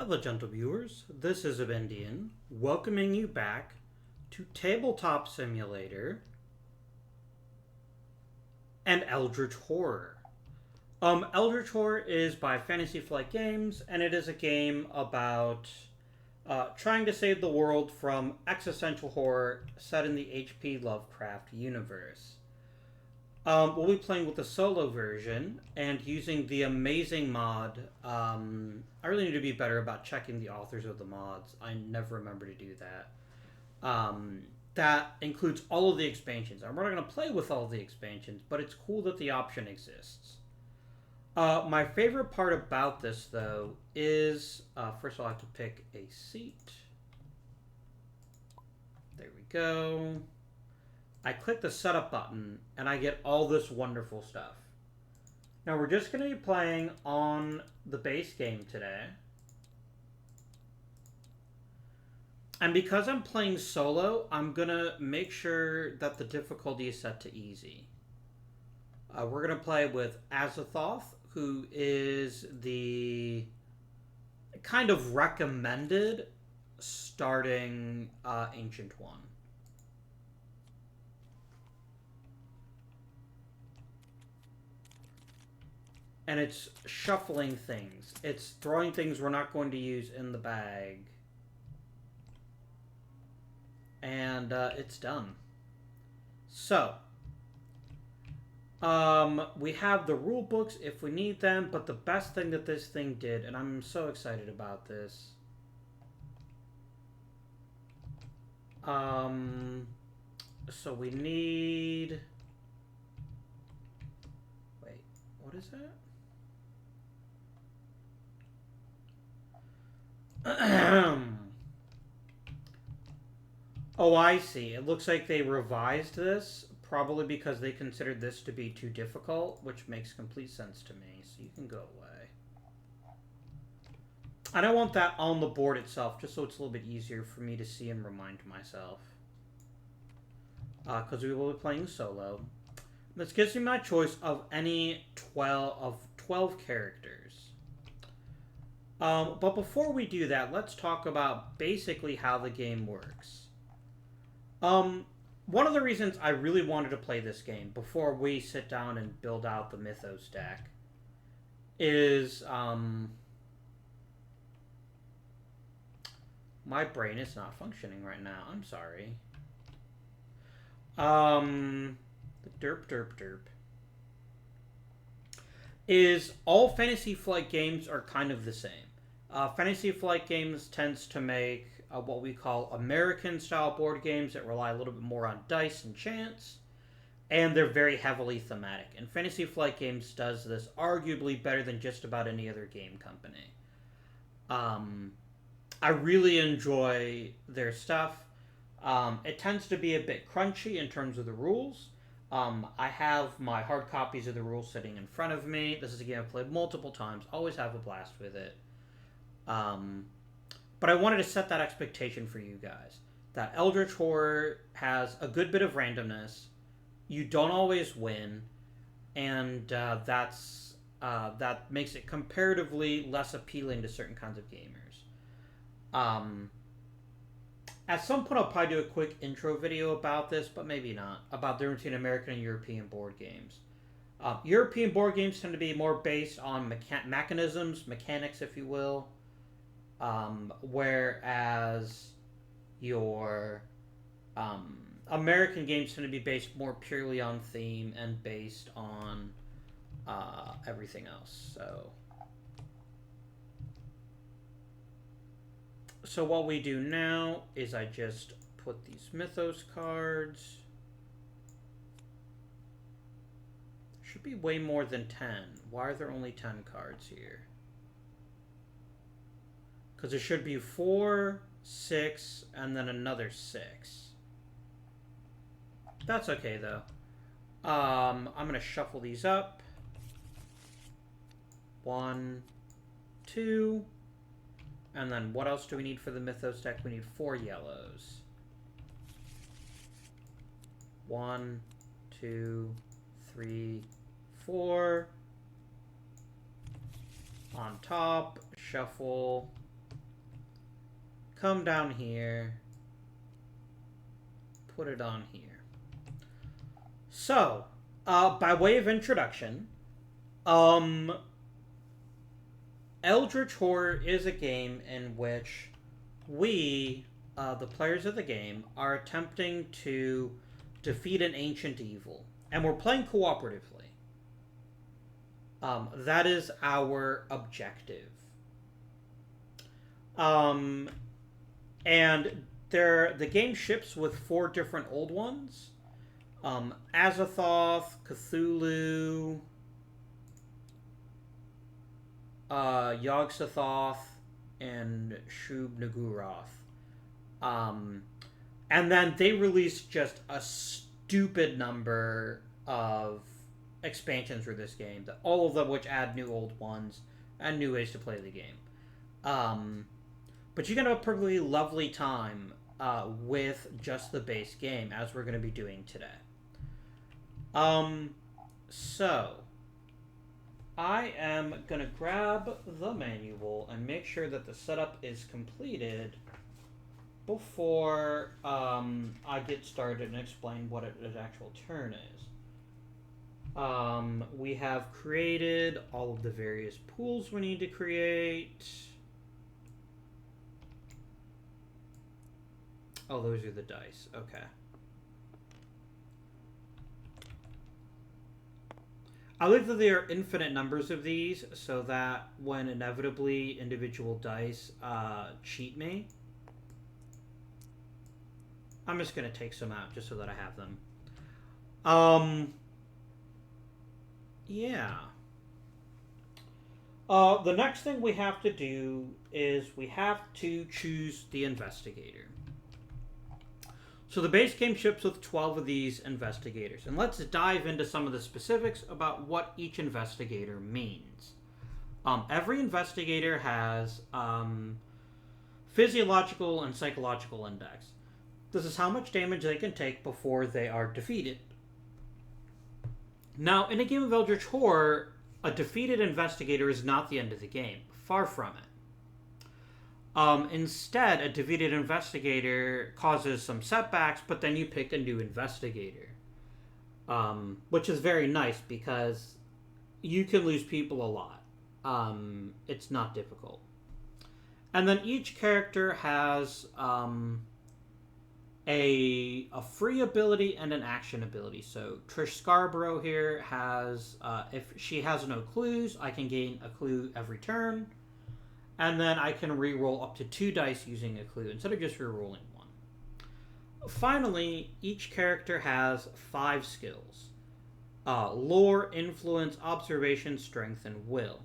Hello, gentle viewers. This is Abendian, welcoming you back to Tabletop Simulator and Eldritch Horror. Eldritch Horror is by Fantasy Flight Games, and it is a game about trying to save the world from existential horror set in the H.P. Lovecraft universe. We'll be playing with the solo version and using the amazing mod. I really need to be better about checking the authors of the mods. I never remember to do that. That includes all of the expansions. I'm not going to play with all of the expansions, but it's cool that the option exists. My favorite part about this, though, is first I'll have to pick a seat. There we go. I click the setup button and I get all this wonderful stuff. Now we're just going to be playing on the base game today. And because I'm playing solo, I'm going to make sure that the difficulty is set to easy. We're going to play with Azathoth, who is the kind of recommended starting Ancient One. And it's shuffling things. It's throwing things we're not going to use in the bag. And it's done. So, we have the rule books if we need them, but the best thing that this thing did, and I'm so excited about this. So we need... Wait, what is that? Oh, I see. It looks like they revised this, probably because they considered this to be too difficult, which makes complete sense to me, so you can go away. I don't want that on the board itself, just so it's a little bit easier for me to see and remind myself. Because we will be playing solo. This gives me my choice of any 12 characters. But before we do that, let's talk about basically how the game works. One of the reasons I really wanted to play this game before we sit down and build out the Mythos deck is, my brain is not functioning right now. I'm sorry. The derp. Is all Fantasy Flight games are kind of the same. Fantasy Flight Games tends to make what we call American-style board games that rely a little bit more on dice and chance, and they're very heavily thematic. And Fantasy Flight Games does this arguably better than just about any other game company. I really enjoy their stuff. It tends to be a bit crunchy in terms of the rules. I have my hard copies of the rules sitting in front of me. This is a game I've played multiple times. Always have a blast with it. But I wanted to set that expectation for you guys. That Eldritch Horror has a good bit of randomness. You don't always win. And that makes it comparatively less appealing to certain kinds of gamers. At some point I'll probably do a quick intro video about this, but maybe not. About the difference between American and European board games. European board games tend to be more based on mechanics, if you will. Whereas your American games tend to be based more purely on theme and based on everything else. So what we do now is I just put these Mythos cards. Should be way more than 10. Why are there only 10 cards here? Because there should be 4, 6, and then another 6. That's okay, though. I'm going to shuffle these up. 1, 2... And then what else do we need for the Mythos deck? We need 4 yellows. 1, 2, 3, 4. On top, shuffle come down here, put it on here. So, by way of introduction, Eldritch Horror is a game in which we, the players of the game, are attempting to defeat an ancient evil. And we're playing cooperatively. That is our objective. And the game ships with 4 different old ones. Azathoth, Cthulhu, Yog-Sothoth, and Shub-Niggurath. And then they released just a stupid number of expansions for this game, all of them which add new old ones and new ways to play the game. But you can have a perfectly lovely time with just the base game, as we're going to be doing today. So I am going to grab the manual and make sure that the setup is completed before I get started and explain what an actual turn is. We have created all of the various pools we need to create. Oh, those are the dice. Okay. I like that there are infinite numbers of these, so that when inevitably individual dice cheat me, I'm just going to take some out just so that I have them. Yeah. The next thing we have to do is we have to choose the investigator. So the base game ships with 12 of these investigators. And let's dive into some of the specifics about what each investigator means. Every investigator has physiological and psychological index. This is how much damage they can take before they are defeated. Now, in a game of Eldritch Horror, a defeated investigator is not the end of the game. Far from it. Instead, a defeated investigator causes some setbacks, but then you pick a new investigator. Which is very nice because you can lose people a lot. It's not difficult. And then each character has a free ability and an action ability. So Trish Scarborough here has, if she has no clues, I can gain a clue every turn. And then I can re-roll up to 2 dice using a clue instead of just re-rolling 1. Finally, each character has 5 skills. Lore, influence, observation, strength, and will.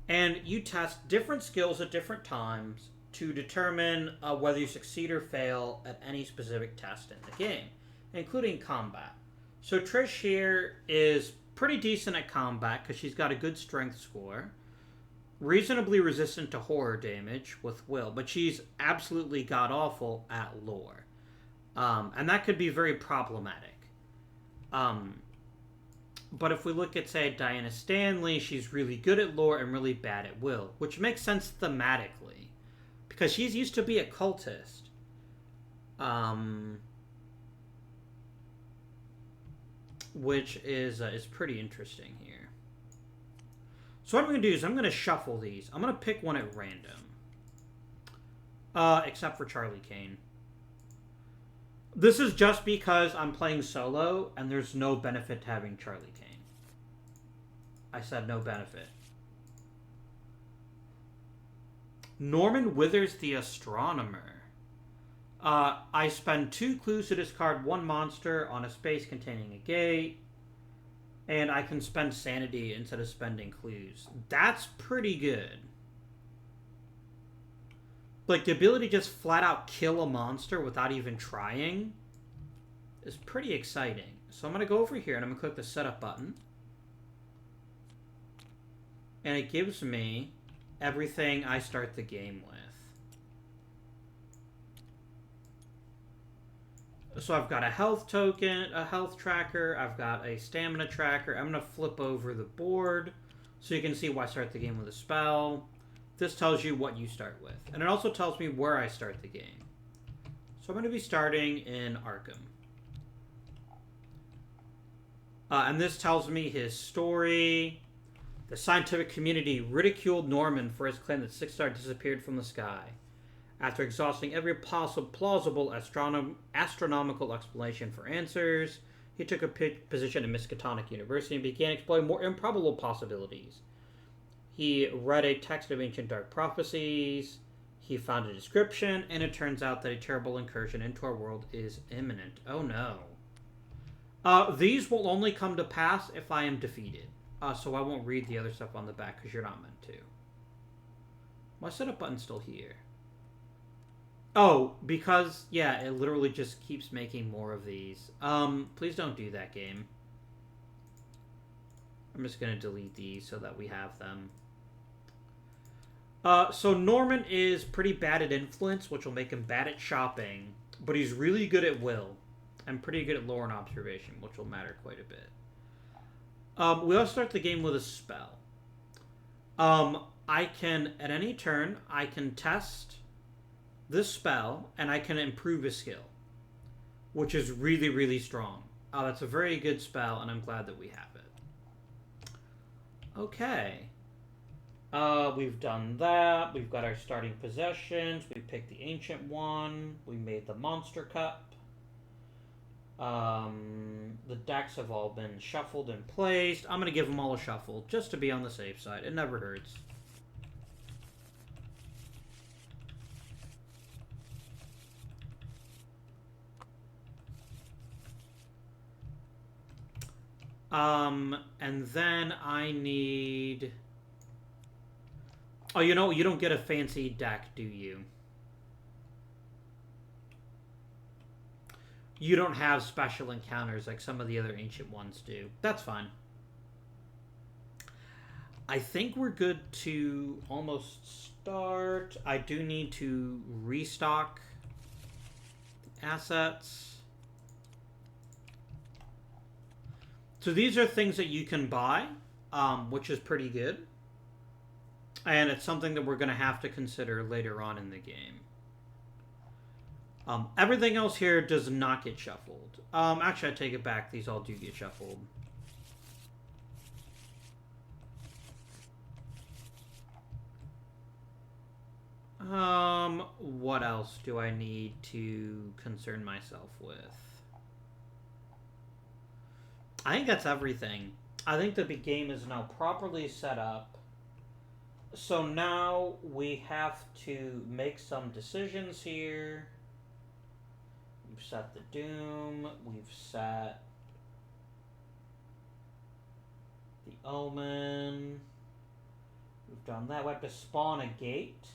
And you test different skills at different times to determine whether you succeed or fail at any specific test in the game, including combat. So Trish here is pretty decent at combat because she's got a good strength score. Reasonably resistant to horror damage with will, but she's absolutely god-awful at lore. And that could be very problematic. But if we look at, say, Diana Stanley, she's really good at lore and really bad at will, which makes sense thematically, because she's used to be a cultist. Which is pretty interesting here. So what I'm going to do is I'm going to shuffle these. I'm going to pick one at random. Except for Charlie Kane. This is just because I'm playing solo and there's no benefit to having Charlie Kane. I said no benefit. Norman Withers the Astronomer. I spend 2 clues to discard 1 monster on a space containing a gate. And I can spend sanity instead of spending clues. That's pretty good. Like, the ability to just flat out kill a monster without even trying is pretty exciting. So I'm going to go over here and I'm going to click the setup button. And it gives me everything I start the game with. So I've got a health token, a health tracker, I've got a stamina tracker. I'm going to flip over the board so you can see why I start the game with a spell. this tells you what you start with. And it also tells me where I start the game. So I'm going to be starting in Arkham. And this tells me his story. The scientific community ridiculed Norman for his claim that Six Star disappeared from the sky. After exhausting every possible plausible astronomical explanation for answers, he took a position at Miskatonic University and began exploring more improbable possibilities. He read a text of ancient dark prophecies. He found a description, and it turns out that a terrible incursion into our world is imminent. Oh no. These will only come to pass if I am defeated. So I won't read the other stuff on the back because you're not meant to. My setup button's still here. Oh, because, yeah, it literally just keeps making more of these. Please don't do that, game. I'm just going to delete these so that we have them. So Norman is pretty bad at influence, which will make him bad at shopping. But he's really good at will. And pretty good at lore and observation, which will matter quite a bit. We also start the game with a spell. I can, at any turn, I can test this spell, and I can improve a skill. Which is really, really strong. That's a very good spell, and I'm glad that we have it. Okay. We've done that. We've got our starting possessions. We picked the ancient one. We made the monster cup. The decks have all been shuffled and placed. I'm going to give them all a shuffle, just to be on the safe side. It never hurts. And then I need... Oh, you know, you don't get a fancy deck, do you? You don't have special encounters like some of the other ancient ones do. That's fine. I think we're good to almost start. I do need to restock assets. So these are things that you can buy, which is pretty good. And it's something that we're going to have to consider later on in the game. Everything else here does not get shuffled. Actually, I take it back. These all do get shuffled. What else do I need to concern myself with? I think that's everything. I think that the game is now properly set up. So now we have to make some decisions here. We've set the Doom. We've set the Omen. We've done that. We have to spawn a gate.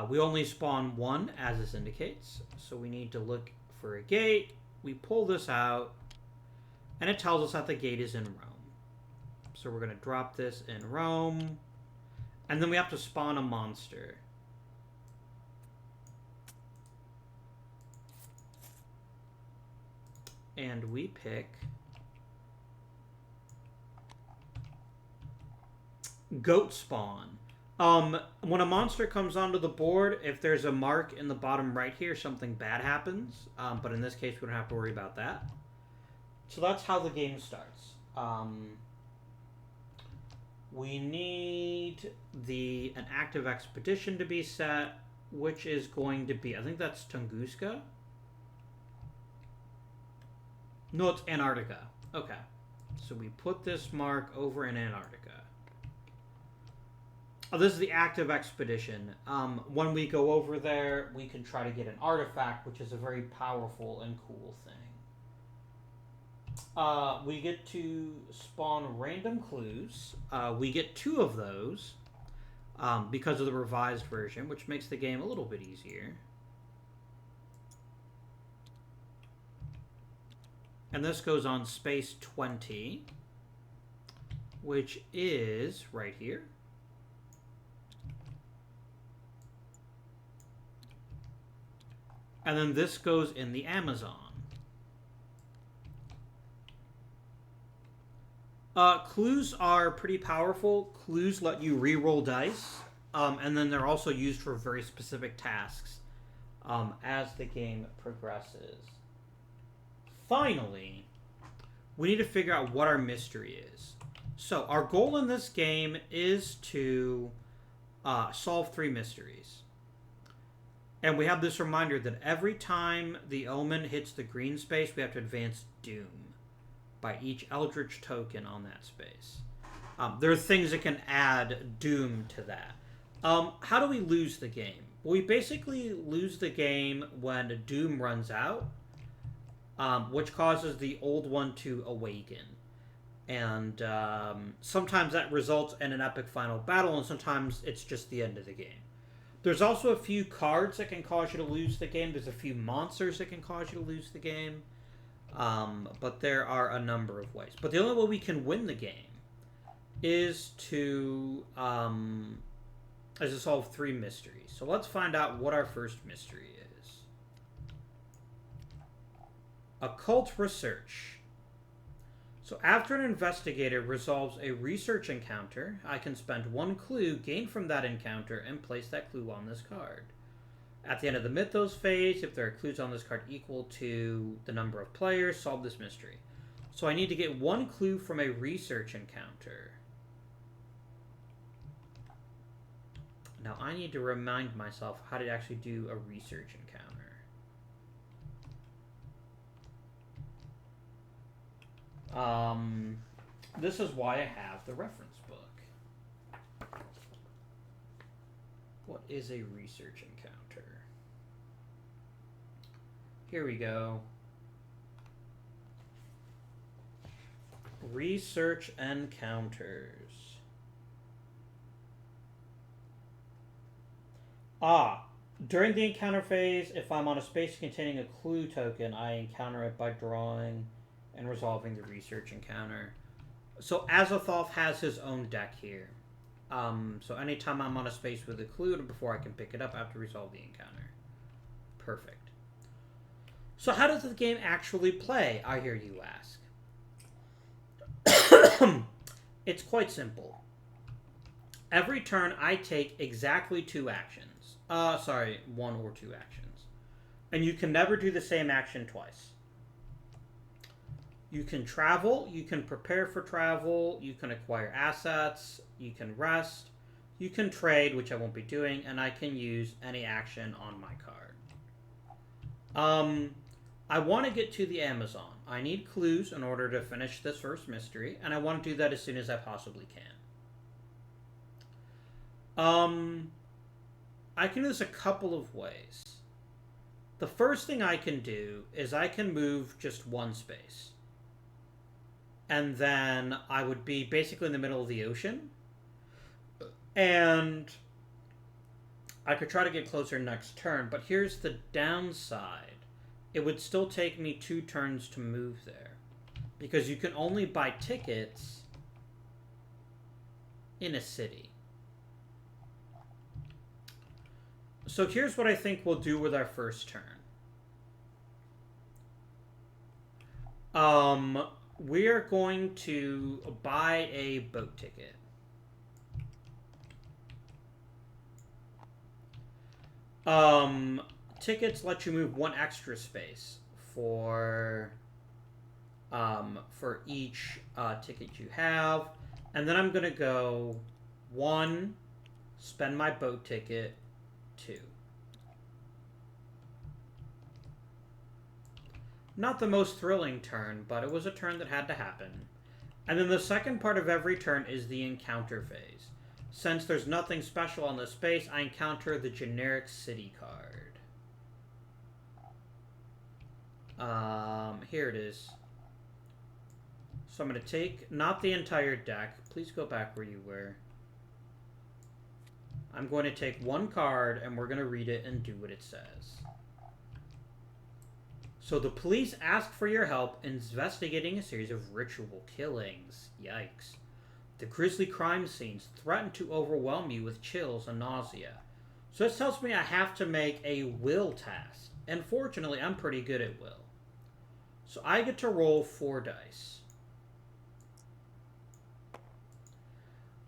We only spawn one, as this indicates. So we need to look for a gate. We pull this out. And it tells us that the gate is in Rome. So we're going to drop this in Rome. And then we have to spawn a monster. And we pick Goat Spawn. When a monster comes onto the board, if there's a mark in the bottom right here, something bad happens. But in this case, we don't have to worry about that. So that's how the game starts. We need an active expedition to be set, which is going to be, I think that's Tunguska. No, it's Antarctica. Okay. So we put this mark over in Antarctica. Oh, this is the active expedition. When we go over there, we can try to get an artifact, which is a very powerful and cool thing. We get to spawn random clues. We get 2 of those because of the revised version, which makes the game a little bit easier. And this goes on space 20, which is right here. And then this goes in the Amazon. Clues are pretty powerful. Clues let you re-roll dice, and then they're also used for very specific tasks as the game progresses. Finally, we need to figure out what our mystery is. So our goal in this game is to solve 3 mysteries. And we have this reminder that every time the Omen hits the green space, we have to advance Doom by each Eldritch token on that space. There are things that can add Doom to that. How do we lose the game? Well, we basically lose the game when Doom runs out, which causes the old one to awaken. And sometimes that results in an epic final battle, and sometimes it's just the end of the game. There's also a few cards that can cause you to lose the game. There's a few monsters that can cause you to lose the game. But there are a number of ways. But the only way we can win the game is to solve 3 mysteries. So let's find out what our first mystery is. Occult Research. So after an investigator resolves a research encounter, I can spend 1 clue gained from that encounter and place that clue on this card. At the end of the Mythos Phase, if there are clues on this card equal to the number of players, solve this mystery. So I need to get 1 clue from a research encounter. Now I need to remind myself how to actually do a research encounter. This is why I have the reference book. What is a research encounter? Here we go. Research encounters. During the encounter phase, if I'm on a space containing a clue token, I encounter it by drawing and resolving the research encounter. So Azathoth has his own deck here. So anytime I'm on a space with a clue, before I can pick it up, I have to resolve the encounter. Perfect. So how does the game actually play, I hear you ask? It's quite simple. Every turn, I take exactly 2 actions. 1 or 2 actions. And you can never do the same action twice. You can travel, you can prepare for travel, you can acquire assets, you can rest, you can trade, which I won't be doing, and I can use any action on my card. I want to get to the Amazon. I need clues in order to finish this first mystery, and I want to do that as soon as I possibly can. I can do this a couple of ways. The first thing I can do is I can move just 1 space. And then I would be basically in the middle of the ocean. And I could try to get closer next turn, but here's the downside. It would still take me 2 turns to move there. Because you can only buy tickets in a city. So here's what I think we'll do with our first turn. We are going to buy a boat ticket. Tickets let you move 1 extra space for each ticket you have. And then I'm going to go 1, spend my boat ticket, 2. Not the most thrilling turn, but it was a turn that had to happen. And then the second part of every turn is the encounter phase. Since there's nothing special on this space, I encounter the generic city card. Here it is. So I'm going to take, not the entire deck. Please go back where you were. I'm going to take 1 card, and we're going to read it and do what it says. So the police ask for your help in investigating a series of ritual killings. Yikes. The grisly crime scenes threaten to overwhelm you with chills and nausea. So this tells me I have to make a will task. And fortunately, I'm pretty good at will. So I get to roll 4 dice.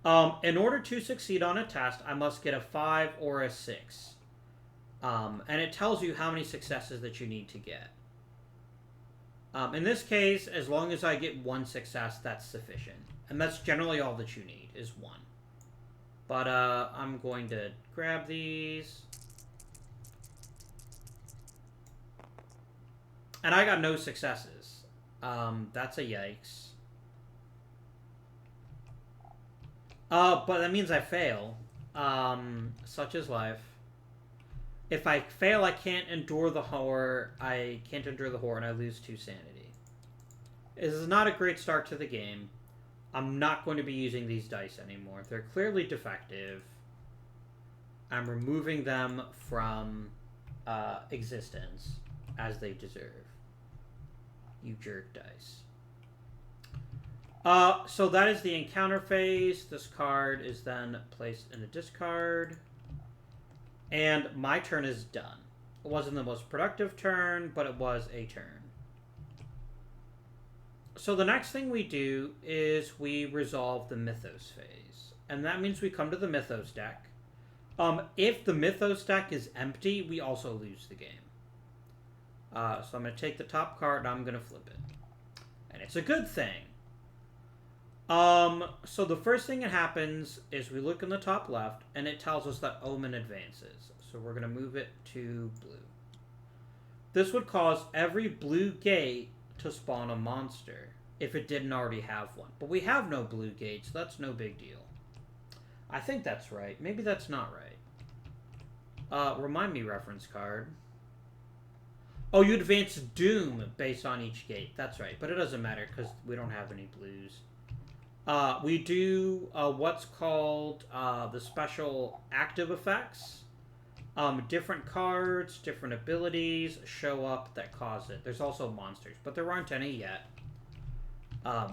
In order to succeed on a test, I must get a 5 or a 6. And it tells you how many successes that you need to get. In this case, as long as I get 1 success, that's sufficient. And that's generally all that you need, is 1. But I'm going to grab these. And I got no successes. That's a yikes. But that means I fail. Such is life. If I fail, I can't endure the horror. I can't endure the horror, and I lose 2 sanity. This is not a great start to the game. I'm not going to be using these dice anymore. They're clearly defective. I'm removing them from existence, as they deserve. You jerk dice. So that is the encounter phase. This card is then placed in a discard. And my turn is done. It wasn't the most productive turn, but it was a turn. So the next thing we do is we resolve the Mythos phase. And that means we come to the Mythos deck. If the Mythos deck is empty, we also lose the game. So I'm going to take the top card and I'm going to flip it. And it's a good thing. So the first thing that happens is we look in the top left, and it tells us that Omen advances. So we're going to move it to blue. This would cause every blue gate to spawn a monster, if it didn't already have one. But we have no blue gates, so that's no big deal. I think that's right. Maybe that's not right. Remind me, reference card. Oh, you advance Doom based on each gate. That's right, but it doesn't matter, because we don't have any blues. We do what's called the special active effects. Different cards, different abilities show up that cause it. There's also monsters, but there aren't any yet.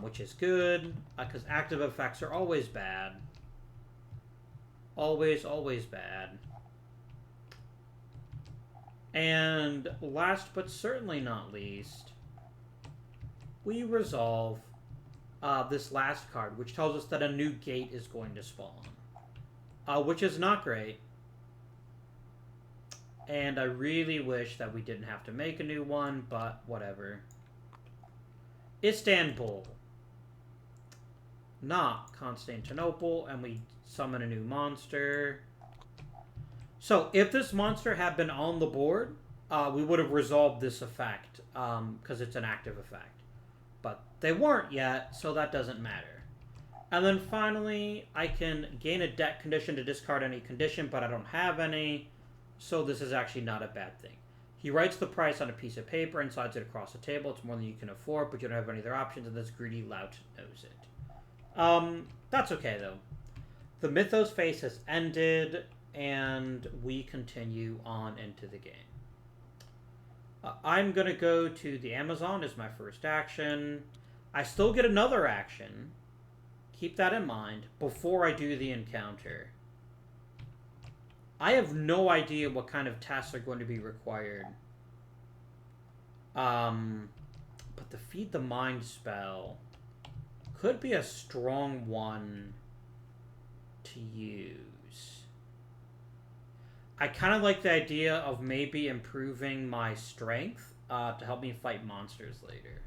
Which is good, because active effects are always bad. Always, always bad. And last but certainly not least, we resolve this last card, which tells us that a new gate is going to spawn. Which is not great. And I really wish that we didn't have to make a new one, but whatever. Istanbul. Not Constantinople, and we summon a new monster. So, if this monster had been on the board, we would have resolved this effect, because it's an active effect. But they weren't yet, so that doesn't matter. And then finally, I can gain a deck condition to discard any condition, but I don't have any, so this is actually not a bad thing. He writes the price on a piece of paper and slides it across the table. It's more than you can afford, but you don't have any other options, and this greedy lout knows it. That's okay, though. The Mythos phase has ended, and we continue on into the game. I'm going to go to the Amazon as my first action. I still get another action. Keep that in mind before I do the encounter. I have no idea what kind of tests are going to be required. But the Feed the Mind spell could be a strong one to use. I kind of like the idea of maybe improving my strength to help me fight monsters later.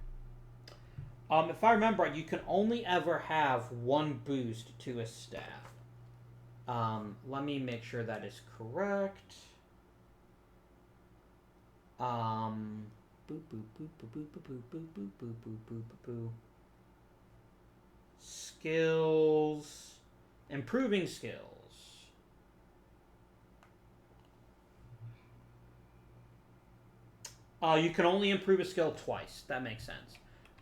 If I remember, you can only ever have one boost to a staff. Let me make sure that is correct. Skills. Improving skills. You can only improve a skill twice. That makes sense.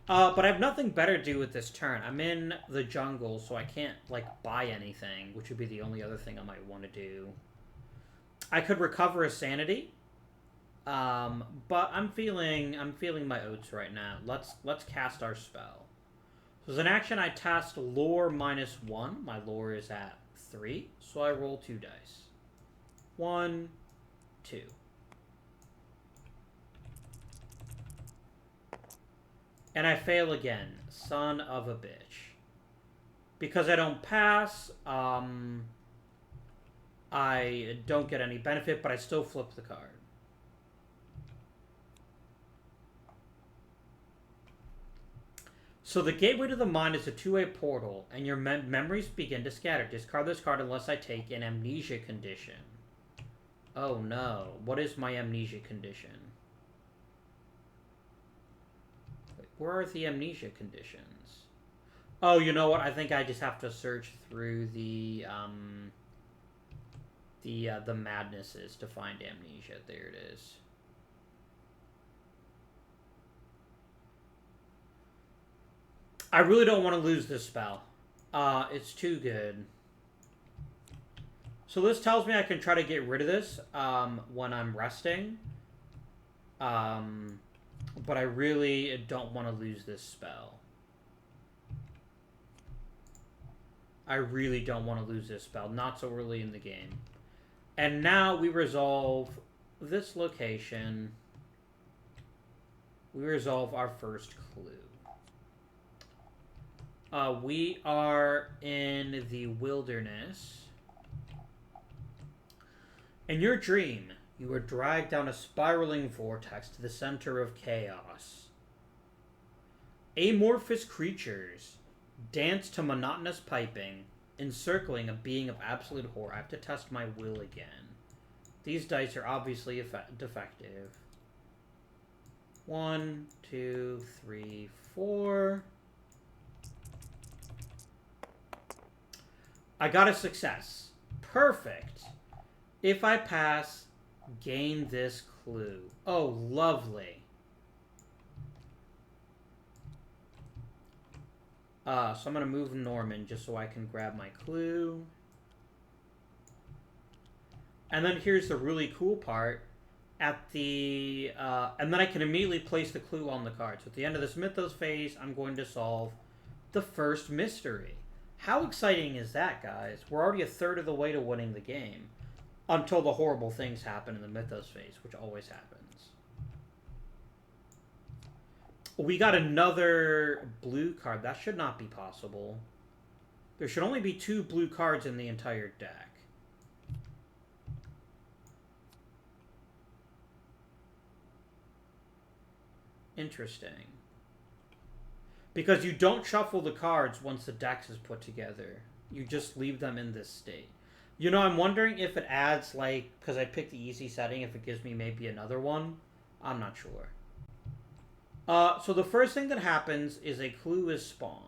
But I have nothing better to do with this turn. I'm in the jungle, so I can't, buy anything, which would be the only other thing I might want to do. I could recover a sanity. But I'm feeling my oats right now. Let's cast our spell. So as an action, I test lore -1. My lore is at 3, so I roll 2 dice. 1, 2. And I fail again. Son of a bitch. Because I don't pass, I don't get any benefit, but I still flip the card. So the gateway to the mind is a two-way portal, and your memories begin to scatter. Discard this card unless I take an Amnesia Condition. Oh no. What is my Amnesia Condition? Wait, where are the Amnesia Conditions? Oh, you know what? I think I just have to search through the madnesses to find amnesia. There it is. I really don't want to lose this spell. It's too good. So this tells me I can try to get rid of this when I'm resting. But I really don't want to lose this spell. I really don't want to lose this spell. Not so early in the game. And now we resolve this location. We resolve our first clue. We are in the wilderness. In your dream, you were dragged down a spiraling vortex to the center of chaos. Amorphous creatures dance to monotonous piping, encircling a being of absolute horror. I have to test my will again. These dice are obviously defective. 1, 2, 3, 4. I got a success. Perfect. If I pass, gain this clue. Oh, lovely. So I'm going to move Norman just so I can grab my clue. And then here's the really cool part. And then I can immediately place the clue on the card. So at the end of this Mythos phase, I'm going to solve the first mystery. How exciting is that, guys? We're already a third of the way to winning the game. Until the horrible things happen in the Mythos phase, which always happens. We got another blue card. That should not be possible. There should only be 2 blue cards in the entire deck. Interesting. Because you don't shuffle the cards once the deck is put together. You just leave them in this state. You know, I'm wondering if it adds, like, because I picked the easy setting, if it gives me maybe another one. I'm not sure. So the first thing that happens is a clue is spawned.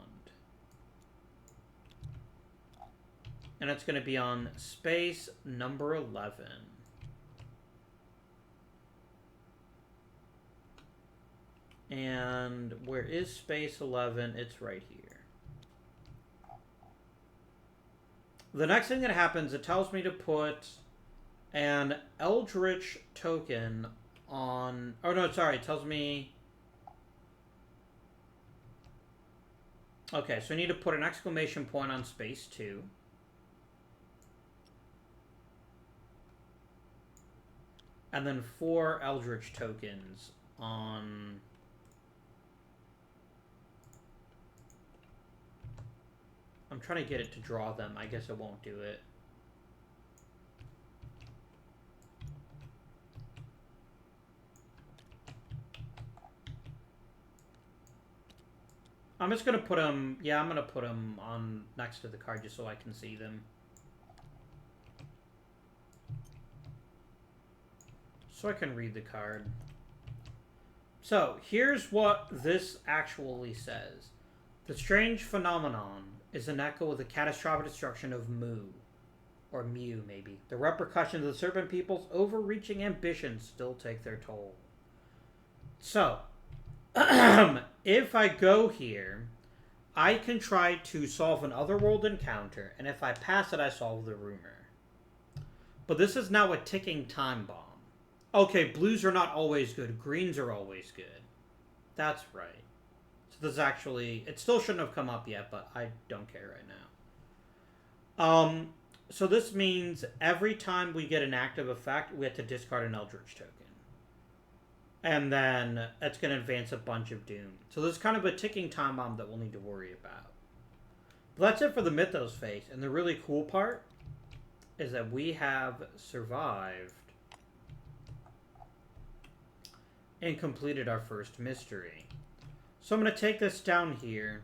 And it's going to be on space number 11. And where is space 11? It's right here. The next thing that happens, it tells me to put an Eldritch token on... Oh, no, sorry. It tells me... Okay, so I need to put an exclamation point on space 2. And then 4 Eldritch tokens on... I'm trying to get it to draw them. I guess it won't do it. I'm just going to put them... Yeah, I'm going to put them on next to the card just so I can see them. So I can read the card. So, here's what this actually says. The strange phenomenon is an echo of the catastrophic destruction of Mu. Or Mew, maybe. The repercussions of the Serpent People's overreaching ambitions still take their toll. So, if I go here, I can try to solve an otherworld encounter, and if I pass it, I solve the rumor. But this is now a ticking time bomb. Okay, blues are not always good. Greens are always good. That's right. So this actually... It still shouldn't have come up yet, but I don't care right now. So this means every time we get an active effect, we have to discard an Eldritch token. And then it's going to advance a bunch of doom. So there's kind of a ticking time bomb that we'll need to worry about. That's it for the Mythos Phase. And the really cool part is that we have survived and completed our first mystery. So I'm going to take this down here,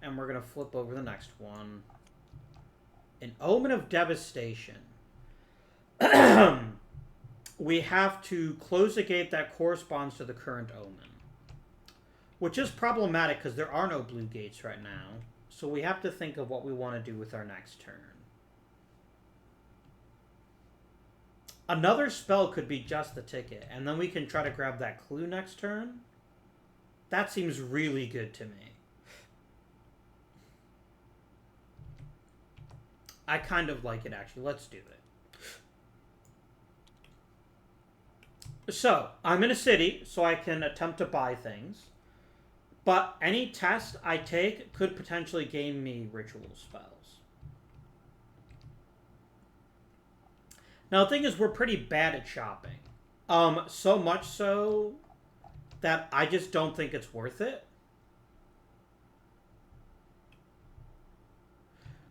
and we're going to flip over the next one. An Omen of Devastation. We have to close a gate that corresponds to the current omen. Which is problematic because there are no blue gates right now. So we have to think of what we want to do with our next turn. Another spell could be just the ticket, and then we can try to grab that clue next turn. That seems really good to me. I kind of like it, actually. Let's do it. So, I'm in a city, so I can attempt to buy things. But any test I take could potentially gain me ritual spells. Now, the thing is, we're pretty bad at shopping. So much so that I just don't think it's worth it.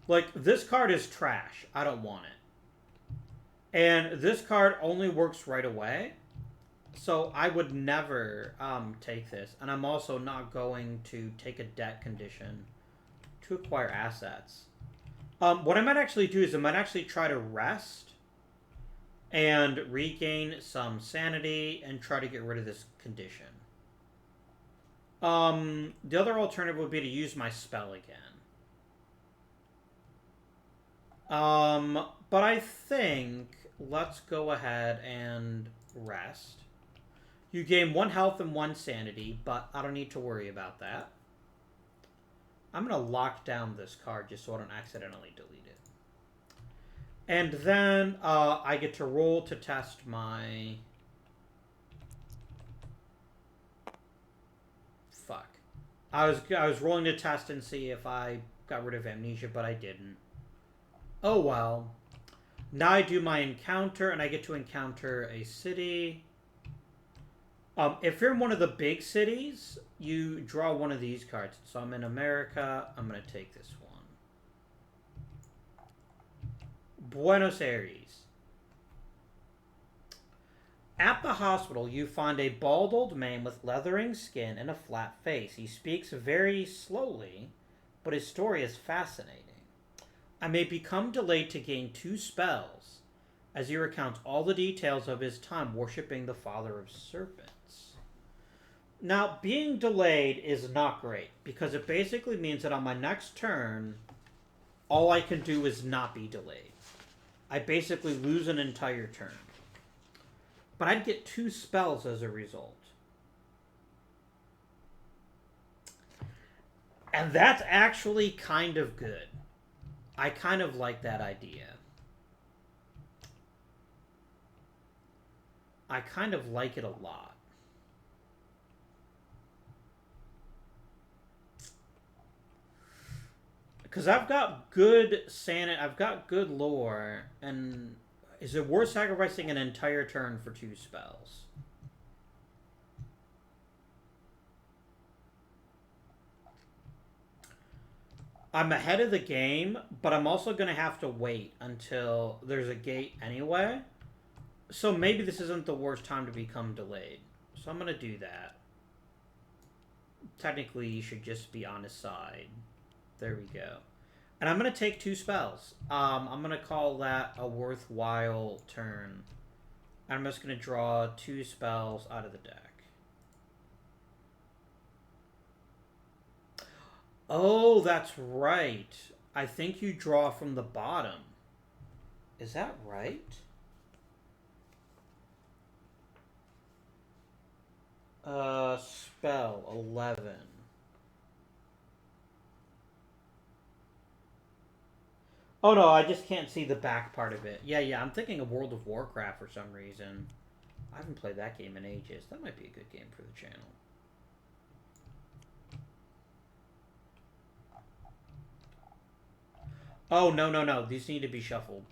Like, this card is trash. I don't want it. And this card only works right away. So I would never take this. And I'm also not going to take a debt condition to acquire assets. What I might actually do is I might actually try to rest and regain some sanity and try to get rid of this condition. The other alternative would be to use my spell again. But I think let's go ahead and rest. You gain 1 health and 1 sanity, but I don't need to worry about that. I'm going to lock down this card just so I don't accidentally delete it. And then I get to roll to test my... Fuck. I was rolling to test and see if I got rid of Amnesia, but I didn't. Oh well. Now I do my encounter, and I get to encounter a city. If you're in one of the big cities, you draw one of these cards. So I'm in America. I'm going to take this one. Buenos Aires. At the hospital, you find a bald old man with leathering skin and a flat face. He speaks very slowly, but his story is fascinating. I may become delayed to gain 2 spells, as he recounts all the details of his time worshipping the Father of Serpents. Now, being delayed is not great, because it basically means that on my next turn, all I can do is not be delayed. I basically lose an entire turn. But I'd get 2 spells as a result. And that's actually kind of good. I kind of like that idea. I kind of like it a lot. Because I've got good sanity, I've got good lore, and is it worth sacrificing an entire turn for 2 spells? I'm ahead of the game, but I'm also going to have to wait until there's a gate anyway. So maybe this isn't the worst time to become delayed. So I'm going to do that. Technically, you should just be on his side. There we go. And I'm going to take 2 spells. I'm going to call that a worthwhile turn. And I'm just going to draw 2 spells out of the deck. Oh, that's right. I think you draw from the bottom. Is that right? Spell 11. Oh no, I just can't see the back part of it. Yeah, I'm thinking of World of Warcraft for some reason. I haven't played that game in ages. That might be a good game for the channel. Oh, no. These need to be shuffled.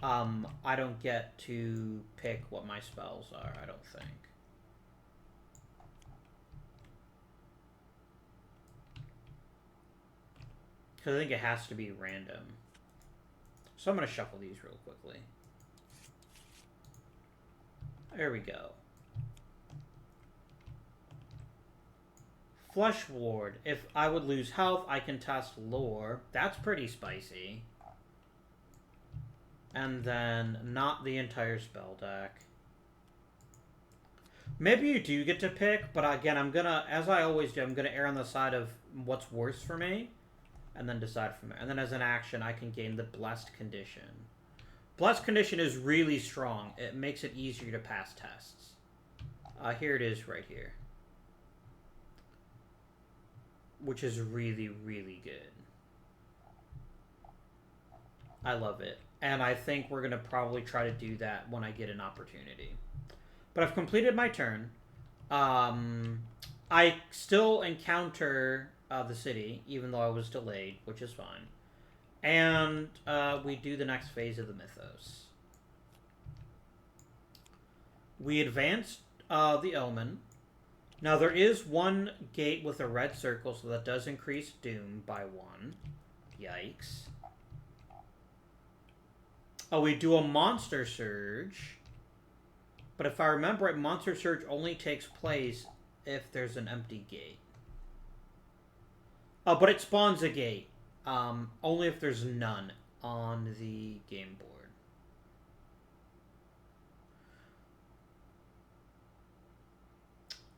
I don't get to pick what my spells are, I don't think. Because I think it has to be random. So I'm going to shuffle these real quickly. There we go. Flesh Ward. If I would lose health, I can test lore. That's pretty spicy. And then not the entire spell deck. Maybe you do get to pick, but again, I'm gonna, as I always do, I'm gonna err on the side of what's worse for me, and then decide from there. And then as an action, I can gain the Blessed Condition. Blessed Condition is really strong. It makes it easier to pass tests. Here it is right here. Which is really, really good. I love it. And I think we're going to probably try to do that when I get an opportunity. But I've completed my turn. I still encounter the city, even though I was delayed, which is fine. And we do the next phase of the Mythos. We advance the Omen. Now, there is one gate with a red circle, so that does increase Doom by 1. Yikes. Oh, we do a Monster Surge. But if I remember it, Monster Surge only takes place if there's an empty gate. Oh, but it spawns a gate. Only if there's none on the game board.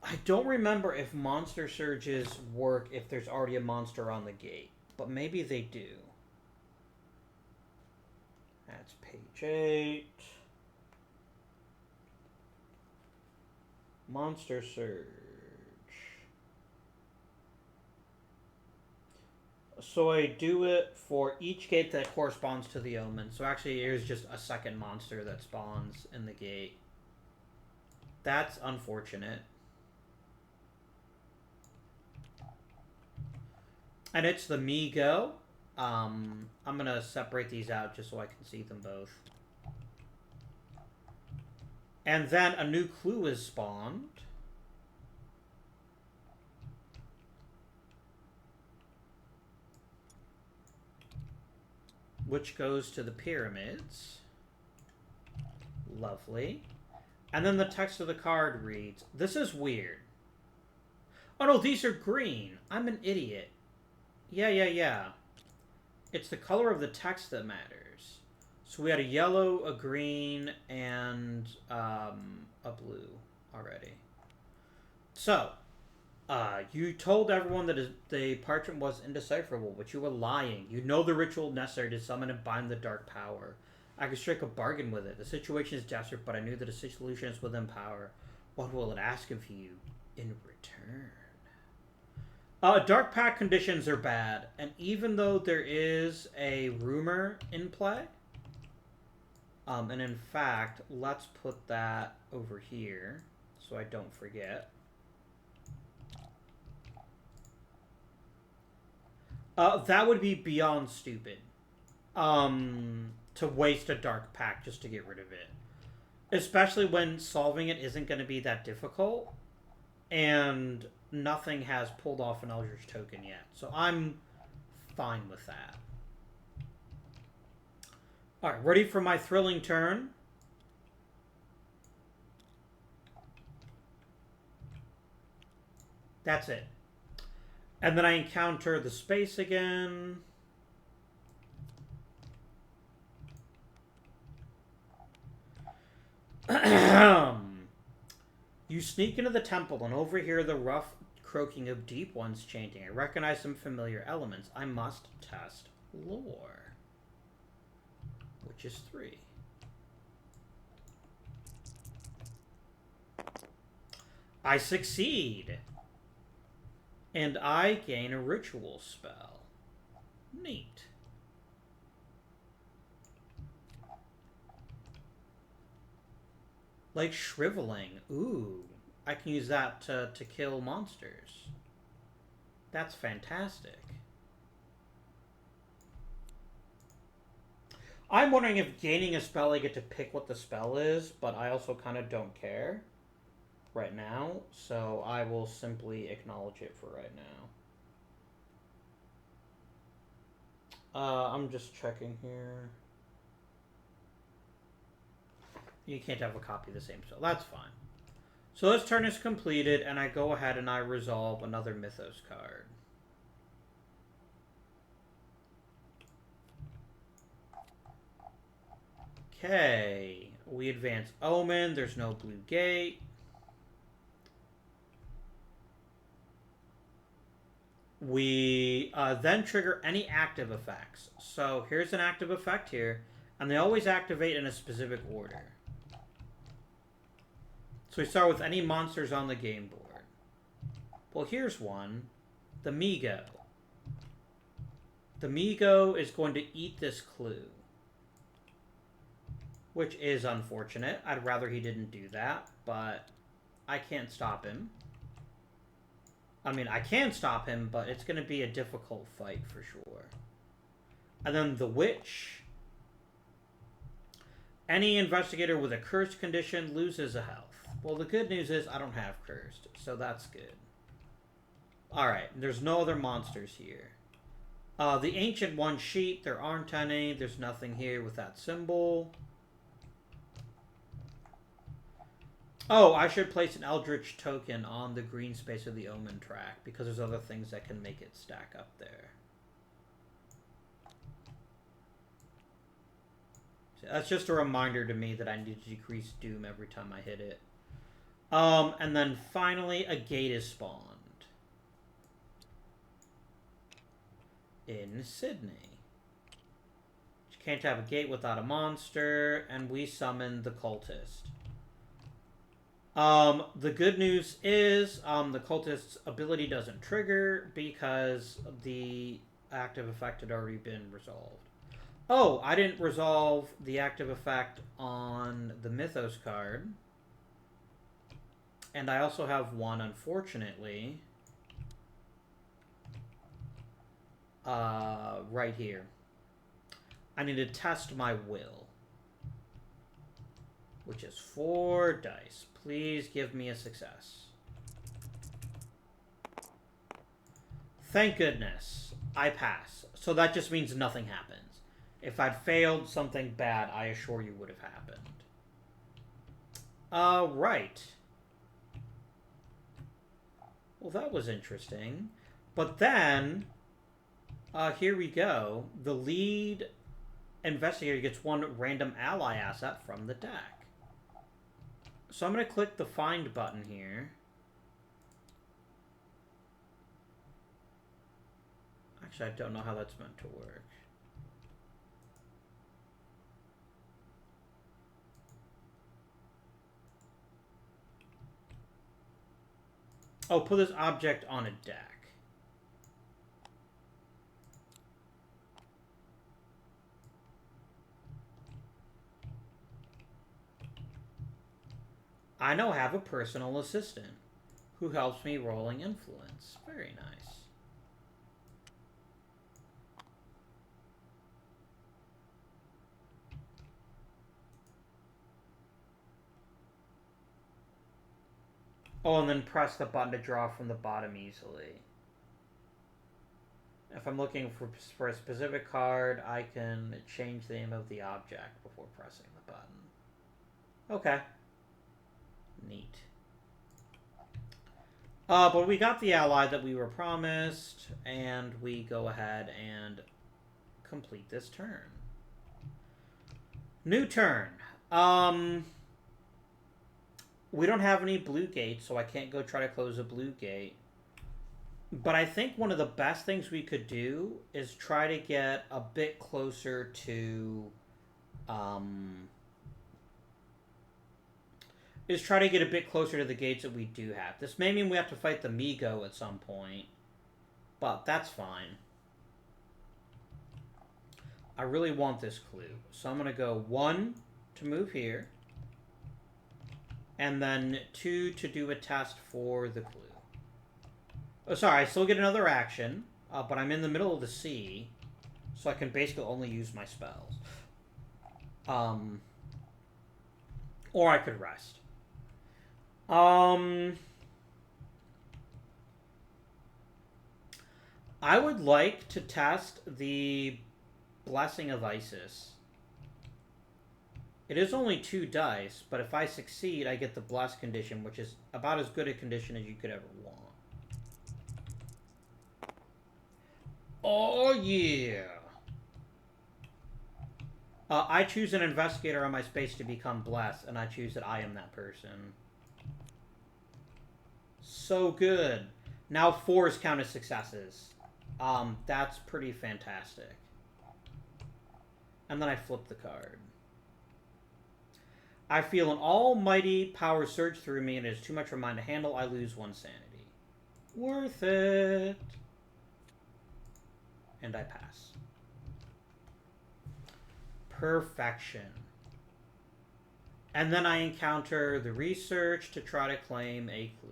I don't remember if Monster Surges work if there's already a monster on the gate. But maybe they do. That's page 8. Monster Surge. So I do it for each gate that corresponds to the Omen. So actually here's just a second monster that spawns in the gate. That's unfortunate. And it's the me go. I'm going to separate these out just so I can see them both. And then a new clue is spawned. Which goes to the pyramids. Lovely. And then the text of the card reads, "This is weird." Oh no, these are green. I'm an idiot. Yeah. It's the color of the text that matters. So we had a yellow, a green, and a blue already. So, you told everyone that the parchment was indecipherable, but you were lying. You know the ritual necessary to summon and bind the dark power. I could strike a bargain with it. The situation is desperate, but I knew that a solution is within power. What will it ask of you in return? Dark pact conditions are bad, and even though there is a rumor in play, and in fact, let's put that over here so I don't forget. That would be beyond stupid. To waste a dark pact just to get rid of it. Especially when solving it isn't going to be that difficult. And nothing has pulled off an Eldritch token yet. So I'm fine with that. Alright, ready for my thrilling turn. That's it. And then I encounter the space again. You sneak into the temple and overhear the rough croaking of deep ones chanting. I recognize some familiar elements. I must test lore. Which is 3. I succeed. And I gain a ritual spell. Neat. Like shriveling. Ooh. I can use that to kill monsters. That's fantastic. I'm wondering if gaining a spell I get to pick what the spell is, but I also kind of don't care right now, so I will simply acknowledge it for right now. I'm just checking here. You can't have a copy of the same spell. That's fine. So this turn is completed, and I go ahead and I resolve another Mythos card. Okay. We advance Omen. There's no blue gate. We then trigger any active effects. So here's an active effect here, and they always activate in a specific order. So we start with any monsters on the game board. Well, here's one. The Migo. The Migo is going to eat this clue. Which is unfortunate. I'd rather he didn't do that, but I can't stop him. I mean, I can stop him, but it's going to be a difficult fight for sure. And then the Witch. Any investigator with a cursed condition loses a health. Well, the good news is I don't have cursed, so that's good. Alright, there's no other monsters here. The Ancient One sheet, there aren't any. There's nothing here with that symbol. Oh, I should place an Eldritch token on the green space of the Omen track, because there's other things that can make it stack up there. So that's just a reminder to me that I need to decrease Doom every time I hit it. And then finally, a gate is spawned. In Sydney. You can't have a gate without a monster, and we summon the Cultist. The good news is the Cultist's ability doesn't trigger because the active effect had already been resolved. Oh, I didn't resolve the active effect on the Mythos card. And I also have one, unfortunately, right here. I need to test my will, which is 4 dice. Please give me a success. Thank goodness. I pass. So that just means nothing happens. If I'd failed, something bad, I assure you, would have happened. Right. Well, that was interesting. But then, here we go. The lead investigator gets 1 random ally asset from the deck. So I'm going to click the find button here. Actually, I don't know how that's meant to work. Oh, put this object on a deck. I now have a personal assistant who helps me rolling influence. Very nice. Oh, and then press the button to draw from the bottom easily. If I'm looking for a specific card, I can change the name of the object before pressing the button. Okay. Neat. But we got the ally that we were promised, and we go ahead and complete this turn. New turn. We don't have any blue gates, so I can't go try to close a blue gate. But I think one of the best things we could do is try to get a bit closer to... the gates that we do have. This may mean we have to fight the Migo at some point, but that's fine. I really want this clue. So I'm going to go 1 to move here, and then 2 to do a test for the clue. Oh, sorry, I still get another action, but I'm in the middle of the sea, so I can basically only use my spells. Or I could rest. I would like to test the Blessing of Isis. It is only 2 dice, but if I succeed, I get the Bless condition, which is about as good a condition as you could ever want. Oh, yeah! I choose an Investigator on my space to become Blessed, and I choose that I am that person. So good. Now 4s count as successes. That's pretty fantastic. And then I flip the card. I feel an almighty power surge through me, and it is too much for mine to handle. I lose 1 sanity. Worth it. And I pass. Perfection. And then I encounter the research to try to claim a clue.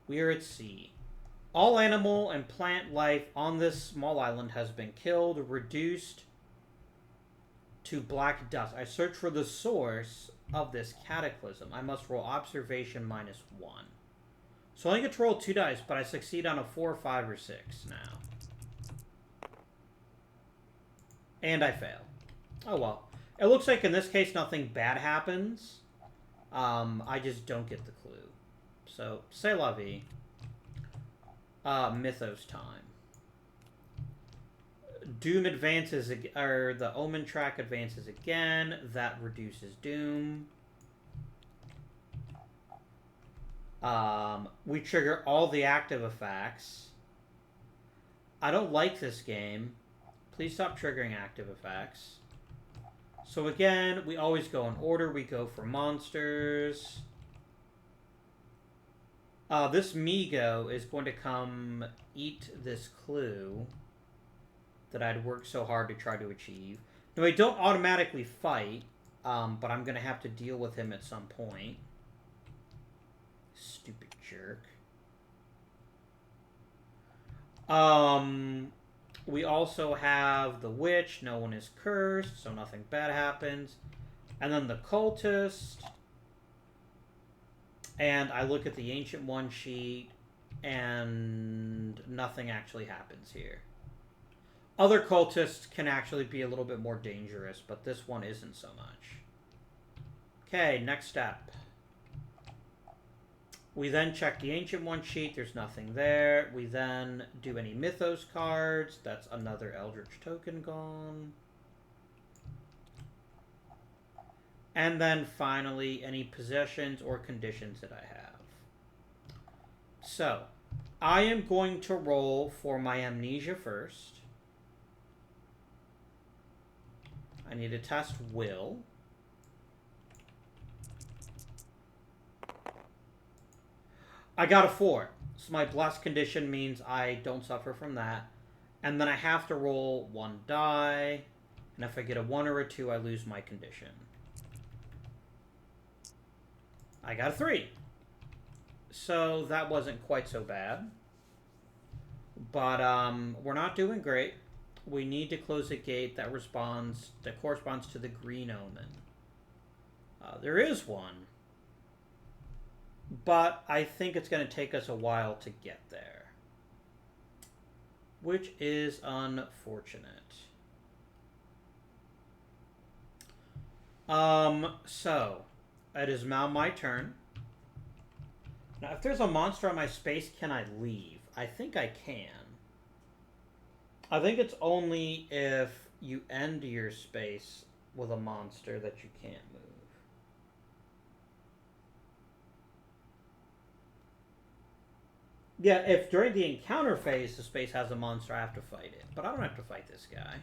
We are at sea. All animal and plant life on this small island has been killed, reduced to black dust. I search for the source of this cataclysm. I must roll observation -1. So I only get to roll 2 dice, but I succeed on a 4, 5, or 6 now. And I fail. Oh well. It looks like in this case nothing bad happens. I just don't get the clue. So, c'est la vie. Mythos time. Doom advances, or the Omen track advances again. That reduces Doom. We trigger all the active effects. I don't like this game. Please stop triggering active effects. So again, we always go in order. We go for monsters. This Migo is going to come eat this clue that I'd worked so hard to try to achieve. Now, I don't automatically fight, but I'm going to have to deal with him at some point. Stupid jerk. We also have the witch. No one is cursed, so nothing bad happens. And then the cultist. And I look at the Ancient One sheet, and nothing actually happens here. Other cultists can actually be a little bit more dangerous, but this one isn't so much. Okay, next step. We then check the Ancient One sheet. There's nothing there. We then do any Mythos cards. That's another Eldritch token gone. And then finally, any possessions or conditions that I have. So, I am going to roll for my Amnesia first. I need to test Will. I got a 4. So my blessed condition means I don't suffer from that. And then I have to roll 1 die. And if I get a 1 or a 2, I lose my condition. I got a 3. So that wasn't quite so bad. But we're not doing great. We need to close a gate that corresponds to the green omen. There is one. But I think it's going to take us a while to get there. Which is unfortunate. So, it is now my turn. Now, if there's a monster on my space, can I leave? I think I can. I think it's only if you end your space with a monster that you can't move. Yeah, if during the encounter phase the space has a monster, I have to fight it. But I don't have to fight this guy.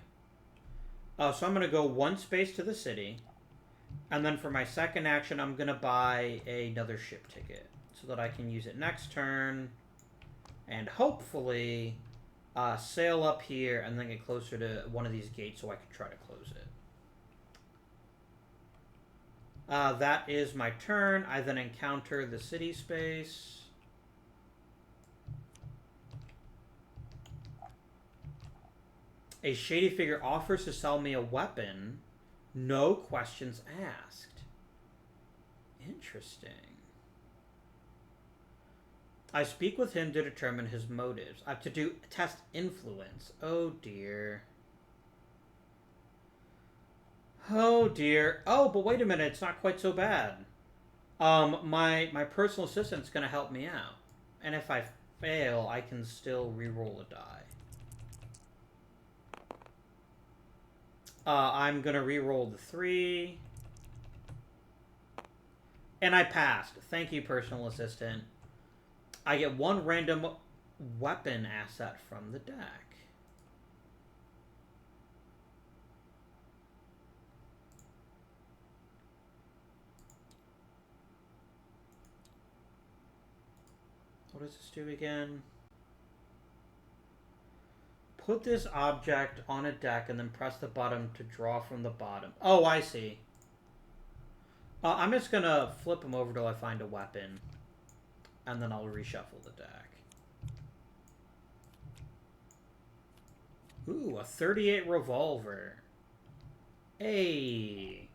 So I'm going to go 1 space to the city. And then for my second action, I'm going to buy another ship ticket. So that I can use it next turn. And hopefully sail up here and then get closer to one of these gates so I can try to close it. That is my turn. I then encounter the city space. A shady figure offers to sell me a weapon. No questions asked. Interesting. I speak with him to determine his motives. I have to test influence. Oh dear. Oh dear. Oh, but wait a minute, it's not quite so bad. My personal assistant's gonna help me out. And if I fail, I can still re-roll a die. I'm gonna re-roll the 3. And I passed. Thank you, personal assistant. I get 1 random weapon asset from the deck. What does this do again? Put this object on a deck and then press the button to draw from the bottom. Oh, I see. I'm just gonna flip him over till I find a weapon. And then I'll reshuffle the deck. Ooh, a 38 revolver. Hey.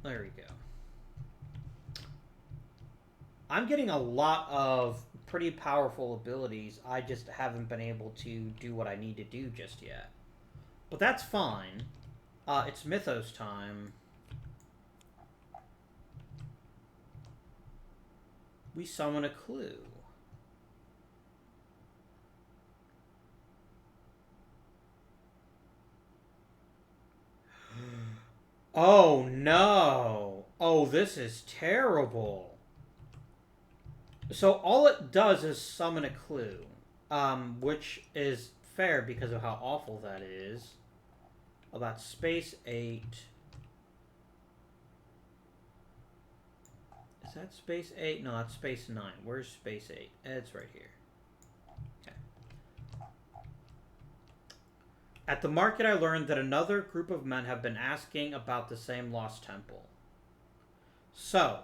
There we go. I'm getting a lot of pretty powerful abilities. I just haven't been able to do what I need to do just yet. But that's fine. It's Mythos time. We summon a clue. Oh no! Oh, this is terrible. So all it does is summon a clue, which is fair because of how awful that is. Oh, that's space 8. Is that space 8? No, that's space 9. Where's space 8? It's right here. Okay. At the market, I learned that another group of men have been asking about the same lost temple. So,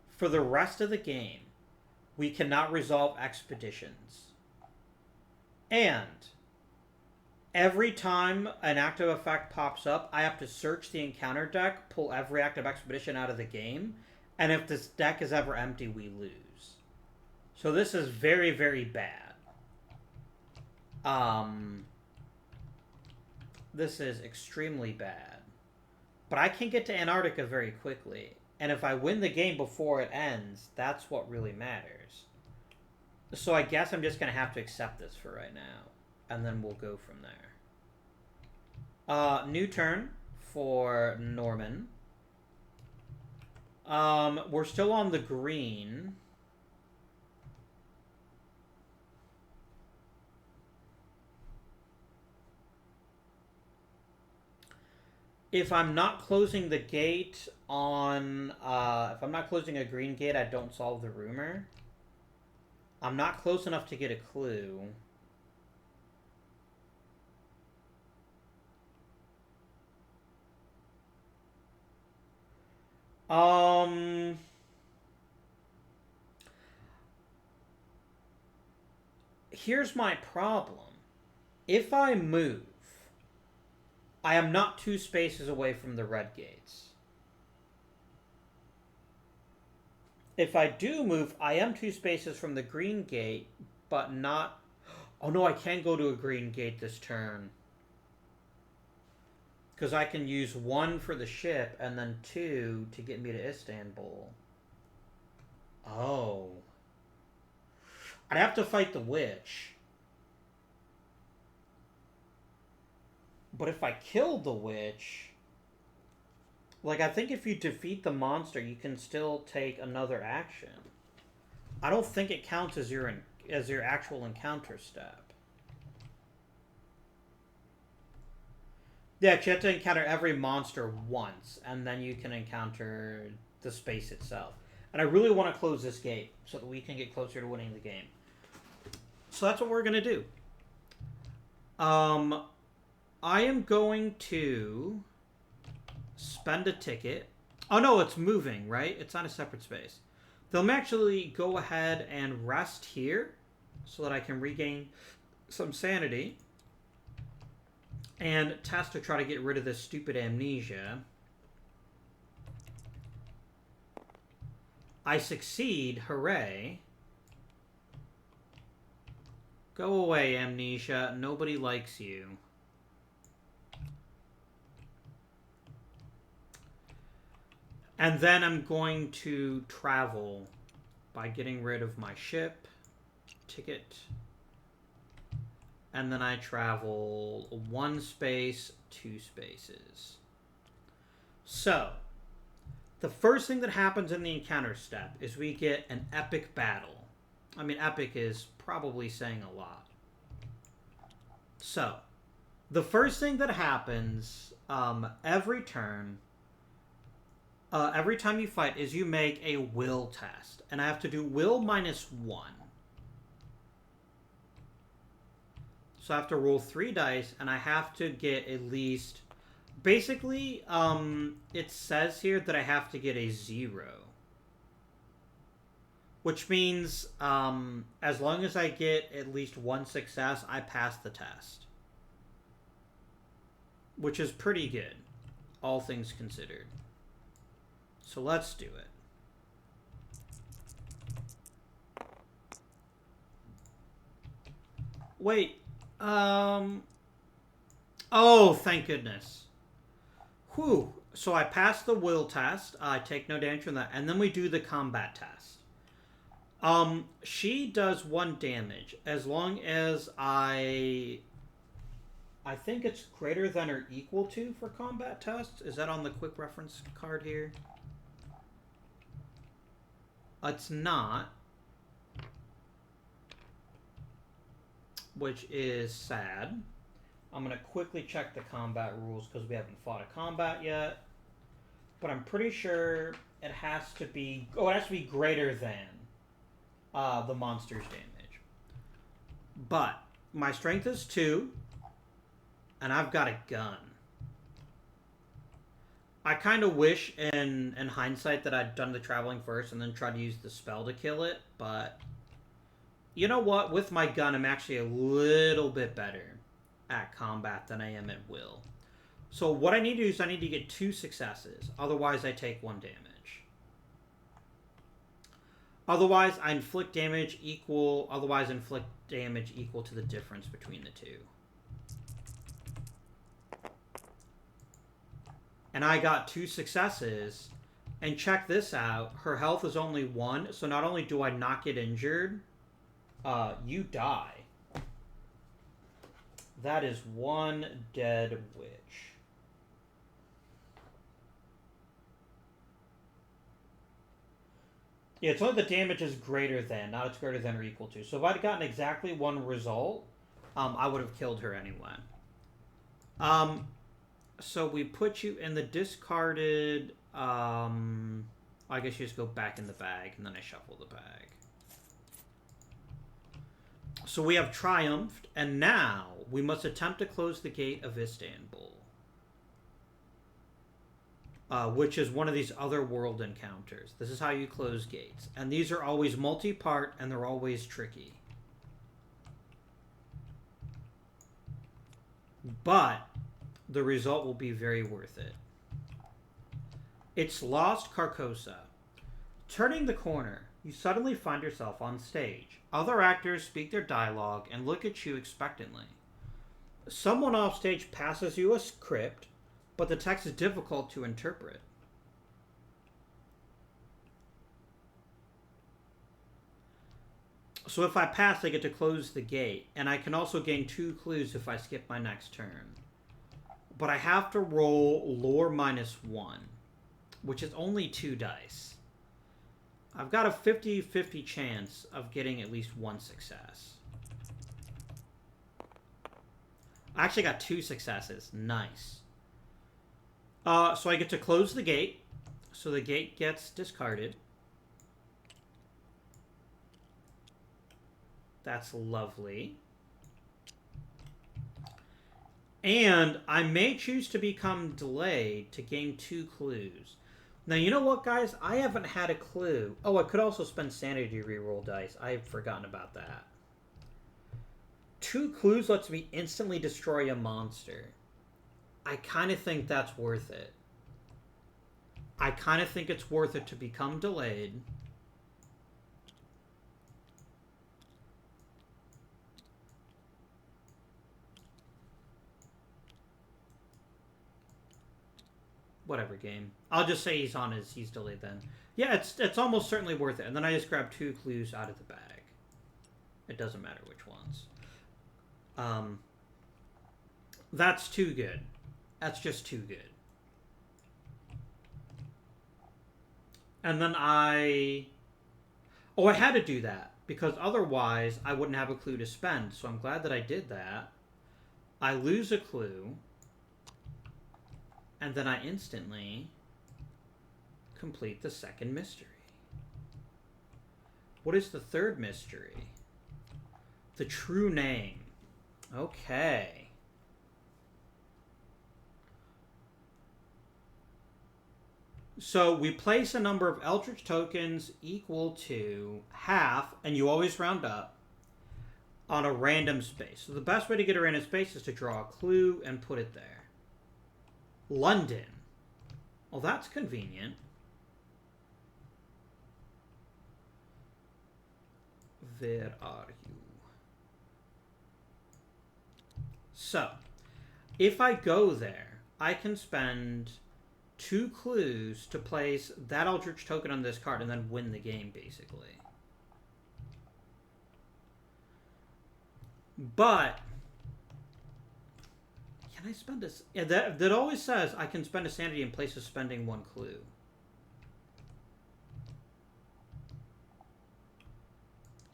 for the rest of the game, we cannot resolve expeditions. And every time an active effect pops up, I have to search the encounter deck, pull every active expedition out of the game, and if this deck is ever empty, we lose. So this is very, very bad. This is extremely bad. But I can get to Antarctica very quickly. And if I win the game before it ends, that's what really matters. So I guess I'm just going to have to accept this for right now. And then we'll go from there. New turn for Norman. We're still on the green. If I'm not closing the gate on... if I'm not closing a green gate, I don't solve the rumor. I'm not close enough to get a clue. Here's my problem. If I move, I am not 2 spaces away from the red gates. If I do move, I am 2 spaces from the green gate, but not... Oh no, I can go to a green gate this turn. Because I can use 1 for the ship, and then 2 to get me to Istanbul. Oh. I'd have to fight the witch. But if I killed the witch... Like, I think if you defeat the monster, you can still take another action. I don't think it counts as your actual encounter step. Yeah, you have to encounter every monster once, and then you can encounter the space itself. And I really want to close this gate so that we can get closer to winning the game. So that's what we're going to do. I am going to spend a ticket. Oh no, it's moving, right? It's on a separate space. They'll actually go ahead and rest here so that I can regain some sanity. and tasked to try to get rid of this stupid amnesia. I succeed. Hooray. Go away, amnesia. Nobody likes you. And then I'm going to travel by getting rid of my ship, ticket, and then I travel 1 space, 2 spaces. So, the first thing that happens in the encounter step is we get an epic battle. I mean, epic is probably saying a lot. So, the first thing that happens every turn, every time you fight, is you make a will test. And I have to do will -1. So I have to roll 3 dice, and I have to get at least... Basically, it says here that I have to get a 0. Which means, as long as I get at least 1 success, I pass the test. Which is pretty good, all things considered. So let's do it. Wait, oh, thank goodness. Whew. So I pass the will test. I take no damage from that. And then we do the combat test. She does 1 damage. As long as I think it's greater than or equal to for combat tests. Is that on the quick reference card here? It's not. Which is sad. I'm going to quickly check the combat rules because we haven't fought a combat yet. But I'm pretty sure it has to be... Oh, it has to be greater than the monster's damage. But my strength is 2. And I've got a gun. I kind of wish in hindsight that I'd done the traveling first and then tried to use the spell to kill it. But you know what? With my gun, I'm actually a little bit better at combat than I am at will. So what I need to do is I need to get 2 successes. Otherwise, I take 1 damage. Otherwise, I inflict damage equal... Otherwise, inflict damage equal to the difference between the 2. And I got 2 successes. And check this out. Her health is only 1. So not only do I not get injured, you die. That is 1 dead witch. Yeah, it's only the damage is greater than, not it's greater than or equal to. So if I'd gotten exactly 1 result, I would have killed her anyway. So we put you in the discarded... I guess you just go back in the bag, and then I shuffle the bag. So we have triumphed, and now we must attempt to close the gate of Istanbul. Which is one of these other world encounters. This is how you close gates. And these are always multi-part, and they're always tricky. But the result will be very worth it. It's Lost Carcosa. Turning the corner, you suddenly find yourself on stage. Other actors speak their dialogue and look at you expectantly. Someone off stage passes you a script, but the text is difficult to interpret. So if I pass, I get to close the gate, and I can also gain 2 clues if I skip my next turn. But I have to roll lore -1, which is only 2 dice. I've got a 50-50 chance of getting at least 1 success. I actually got 2 successes. Nice. So I get to close the gate. So the gate gets discarded. That's lovely. And I may choose to become delayed to gain 2 clues. Now, you know what, guys? I haven't had a clue. Oh, I could also spend sanity to reroll dice. I've forgotten about that. 2 clues lets me instantly destroy a monster. I kind of think that's worth it. I kind of think it's worth it to become delayed. Whatever game. I'll just say he's delayed then. Yeah, it's almost certainly worth it. And then I just grab 2 clues out of the bag. It doesn't matter which ones. That's too good. That's just too good. And then I had to do that because otherwise I wouldn't have a clue to spend. So I'm glad that I did that. I lose a clue. And then I instantly complete the second mystery. What is the third mystery? The true name. Okay. So we place a number of Eldritch tokens equal to half, and you always round up, on a random space. So the best way to get a random space is to draw a clue and put it there. London. Well, that's convenient. Where are you? So, if I go there, I can spend 2 clues to place that Eldritch token on this card and then win the game, basically. But can I spend a... Yeah, that always says I can spend a sanity in place of spending 1 clue.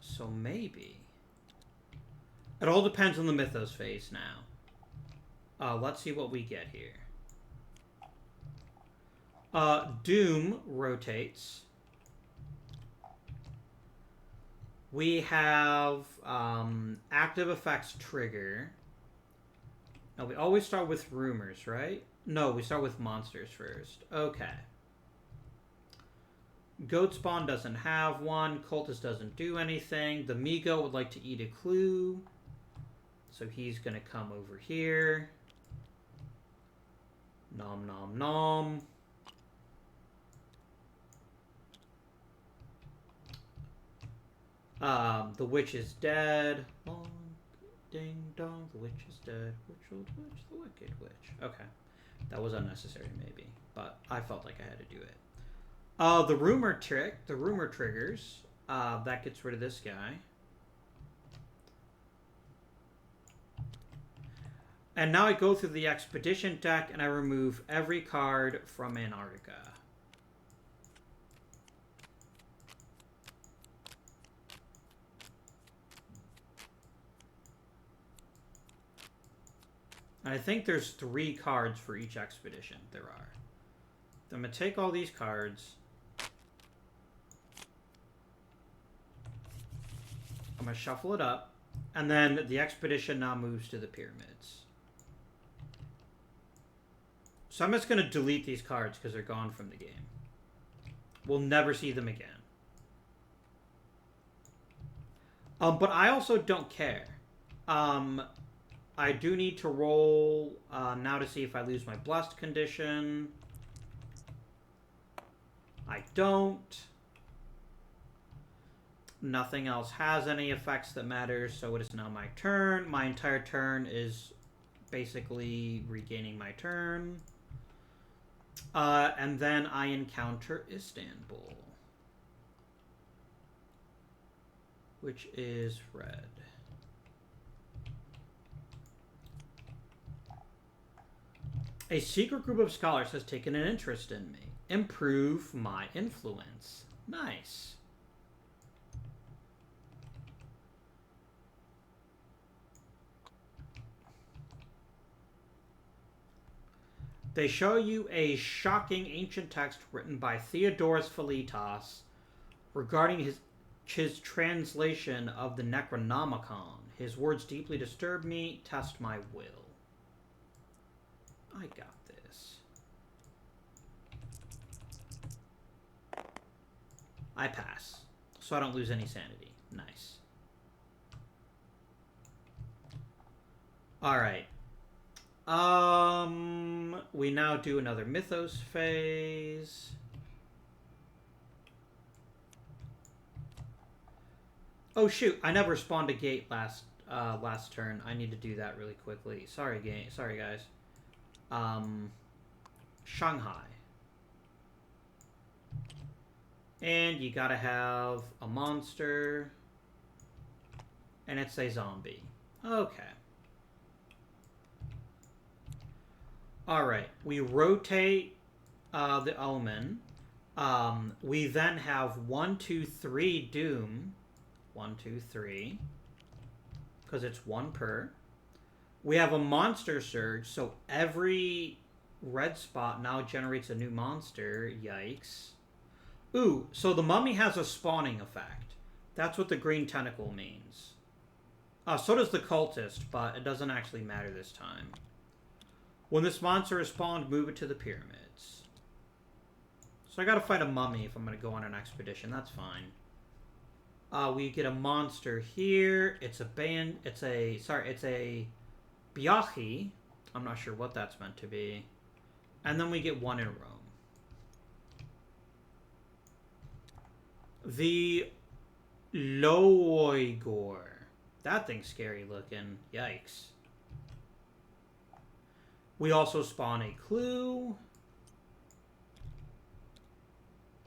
So maybe. It all depends on the Mythos phase now. Let's see what we get here. Doom rotates. We have active effects trigger. No, we always start with rumors, right? No, we start with monsters first. Okay. Goat Spawn doesn't have one. Cultist doesn't do anything. The Migo would like to eat a clue. So he's going to come over here. Nom nom nom. The witch is dead. Long ding dong, the witch is dead. Witch, old witch, the wicked witch. Okay. That was unnecessary maybe, but I felt like I had to do it. The rumor triggers. That gets rid of this guy. And now I go through the expedition deck and I remove every card from Antarctica. And I think there's 3 cards for each expedition. There are. I'm going to take all these cards. I'm going to shuffle it up. And then the expedition now moves to the pyramids. So I'm just going to delete these cards because they're gone from the game. We'll never see them again. But I also don't care. I do need to roll now to see if I lose my blessed condition. I don't. Nothing else has any effects that matter, so it is now my turn. My entire turn is basically regaining my turn. And then I encounter Istanbul, which is red. A secret group of scholars has taken an interest in me. Improve my influence. Nice. They show you a shocking ancient text written by Theodorus Philetas regarding his translation of the Necronomicon. His words deeply disturb me. Test my will. I got this. I pass, so I don't lose any sanity. Nice. Alright. We now do another Mythos phase. Oh shoot! I never spawned a gate last turn. I need to do that really quickly. Sorry, guys. Shanghai. And you gotta have a monster. And it's a zombie. Okay. Alright. We rotate the Omen. We then have 1, 2, 3 Doom. 1, 2, 3. Because it's 1 per. We have a monster surge, so every red spot now generates a new monster. Yikes. Ooh, so the mummy has a spawning effect. That's what the green tentacle means. So does the cultist, but it doesn't actually matter this time. When this monster is spawned, move it to the pyramids. So I gotta fight a mummy if I'm gonna go on an expedition. That's fine. We get a monster here. It's a Byachi. I'm not sure what that's meant to be. And then we get 1 in Rome. The Loigor. That thing's scary looking. Yikes. We also spawn a clue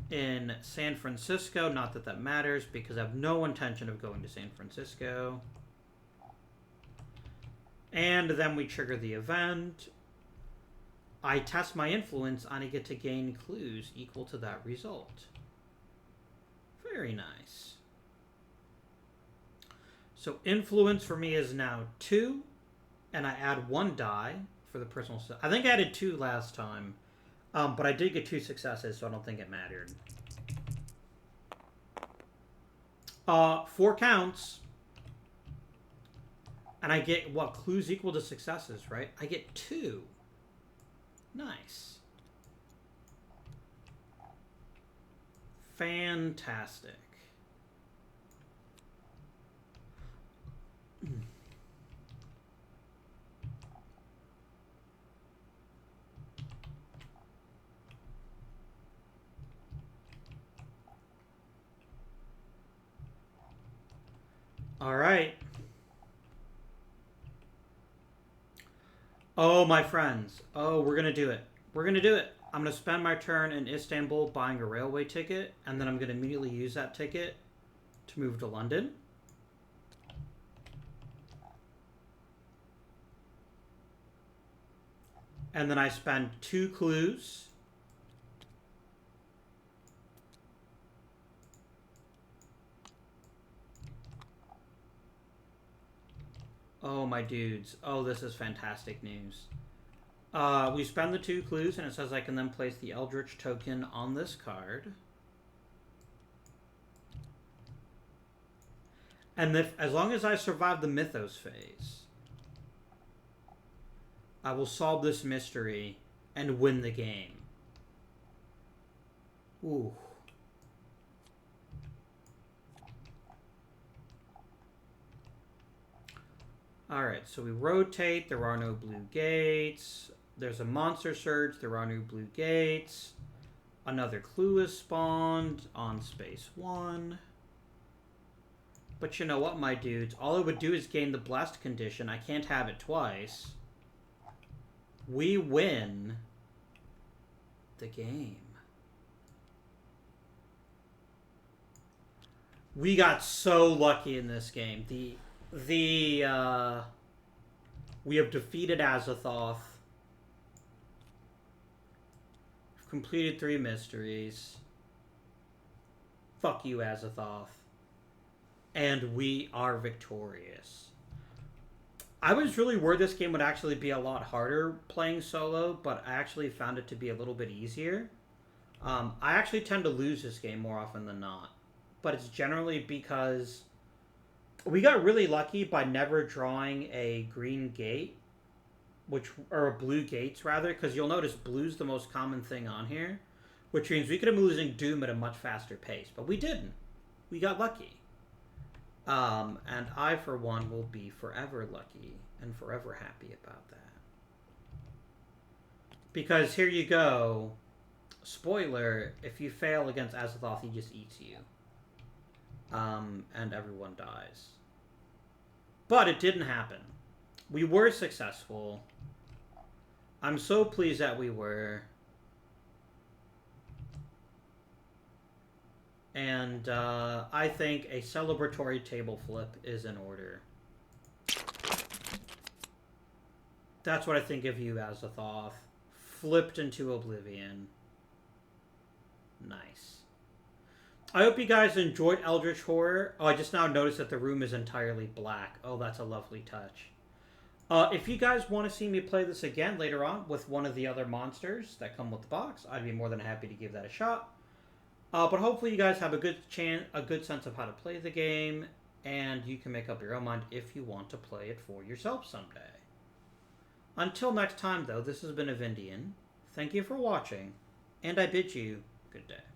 in San Francisco. Not that that matters, because I have no intention of going to San Francisco. And then we trigger the event. I test my influence, and I get to gain clues equal to that result. Very nice. So influence for me is now 2, and I add 1 die for the personal... I think I added 2 last time, but I did get 2 successes, so I don't think it mattered. 4 counts, and I get, what, clues equal to successes, right? I get 2. Nice. Fantastic. All right. Oh, my friends. Oh, we're going to do it. We're going to do it. I'm going to spend my turn in Istanbul buying a railway ticket, and then I'm going to immediately use that ticket to move to London. And then I spend 2 clues. Oh, my dudes. Oh, this is fantastic news. We spend the 2 clues, and it says I can then place the Eldritch token on this card. And as long as I survive the Mythos phase, I will solve this mystery and win the game. Ooh. Alright, so we rotate. There are no blue gates. There's a monster surge. There are no blue gates. Another clue is spawned on space 1. But you know what, my dudes? All it would do is gain the blessed condition. I can't have it twice. We win the game. We got so lucky in this game. We have defeated Azathoth. We've completed 3 mysteries. Fuck you, Azathoth. And we are victorious. I was really worried this game would actually be a lot harder playing solo, but I actually found it to be a little bit easier. I actually tend to lose this game more often than not. But it's generally because we got really lucky by never drawing a green gate, or a blue gates rather, because you'll notice blue's the most common thing on here, which means we could have been losing Doom at a much faster pace, but we didn't. We got lucky. And I, for one, will be forever lucky and forever happy about that. Because here you go. Spoiler, if you fail against Azathoth, he just eats you. And everyone dies. But it didn't happen. We were successful. I'm so pleased that we were. And I think a celebratory table flip is in order. That's what I think of you, Azathoth. Flipped into oblivion. Nice. I hope you guys enjoyed Eldritch Horror. Oh, I just now noticed that the room is entirely black. Oh, that's a lovely touch. If you guys want to see me play this again later on with one of the other monsters that come with the box, I'd be more than happy to give that a shot. But hopefully you guys have a good sense of how to play the game, and you can make up your own mind if you want to play it for yourself someday. Until next time, though, this has been Avindian. Thank you for watching, and I bid you good day.